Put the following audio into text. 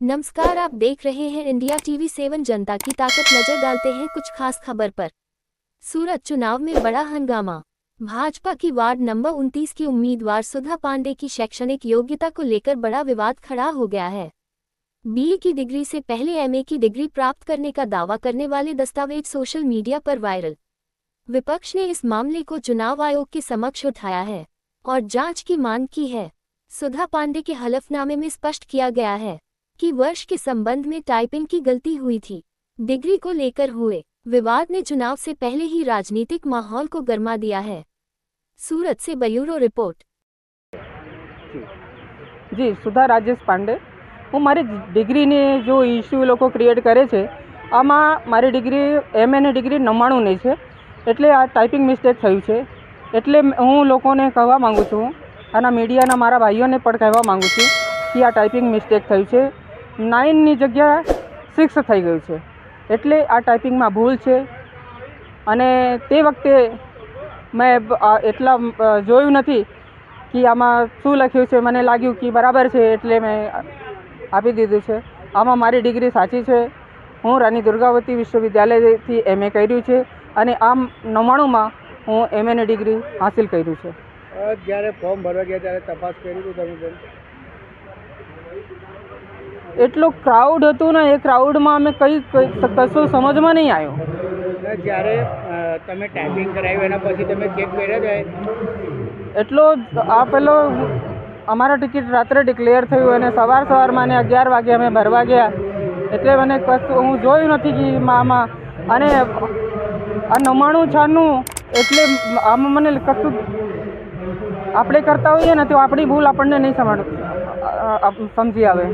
नमस्कार, आप देख रहे हैं इंडिया टीवी 7 जनता की ताकत। नजर डालते हैं कुछ खास खबर पर। सूरत चुनाव में बड़ा हंगामा। भाजपा की वार्ड नंबर 29 की उम्मीदवार सुधा पांडे की शैक्षणिक योग्यता को लेकर बड़ा विवाद खड़ा हो गया है। बीए की डिग्री से पहले एमए की डिग्री प्राप्त करने का दावा करने वाले दस्तावेज सोशल मीडिया पर वायरल। विपक्ष ने इस मामले को चुनाव आयोग के समक्ष उठाया है और जांच की मांग की है। सुधा पांडे के हलफनामे में स्पष्ट किया गया है कि वर्ष के संबंध में टाइपिंग की गलती हुई थी। डिग्री को लेकर हुए विवाद ने चुनाव से पहले ही राजनीतिक माहौल को गर्मा दिया है। सूरत से ब्यूरो रिपोर्ट। जी, सुधा राजेश पांडे। હું મારી ડિગ્રીની જો ઇસ્યુ લોકો ક્રિએટ કરે છે, આમાં મારી ડિગ્રી એમએની ડિગ્રી 99ની છે, એટલે આ ટાઈપિંગ મિસ્ટેક થયું છે. એટલે હું લોકોને કહેવા માગું છું, આના મીડિયાના મારા ભાઈઓને પણ કહેવા માગું છું કે આ ટાઈપિંગ મિસ્ટેક થયું છે. 9ની જગ્યા 6 થઈ ગયું છે, એટલે આ ટાઈપિંગમાં ભૂલ છે. અને તે વખતે મેં એટલા જોયું નથી કે આમાં શું લખ્યું છે. મને લાગ્યું કે બરાબર છે, એટલે મેં આપી દીધું છે. આમાં મારી ડિગ્રી સાચી છે. હું રાની દુર્ગાવતી વિશ્વવિદ્યાલયથી એમએ કર્યું છે અને આમ 99માં હું એમએની ડિગ્રી હાંસિલ કર્યું છે. જ્યારે ફોર્મ ભરવા ગયા ત્યારે તપાસ કરી હતી તમે? એટલું ક્રાઉડ હતું ને, એ ક્રાઉડમાં અમે કશું સમજમાં નહીં આવ્યું. જ્યારે તમે ટાઈપિંગ કરાવ્યું એના પછી તમે ચેક કર્યા જાય એટલો આ પેલો અમારા ટિકિટ રાત્રે ડિક્લેર થયું અને સવારમાં અને 11 વાગે અમે ભરવા ગયા, એટલે મને કશું હું જોયું નથી કે આમાં. અને આ 99-96 એટલે આમાં મને કશું આપણે કરતા હોઈએ ને તો આપણી ભૂલ આપણને નહીં સમજી આવે.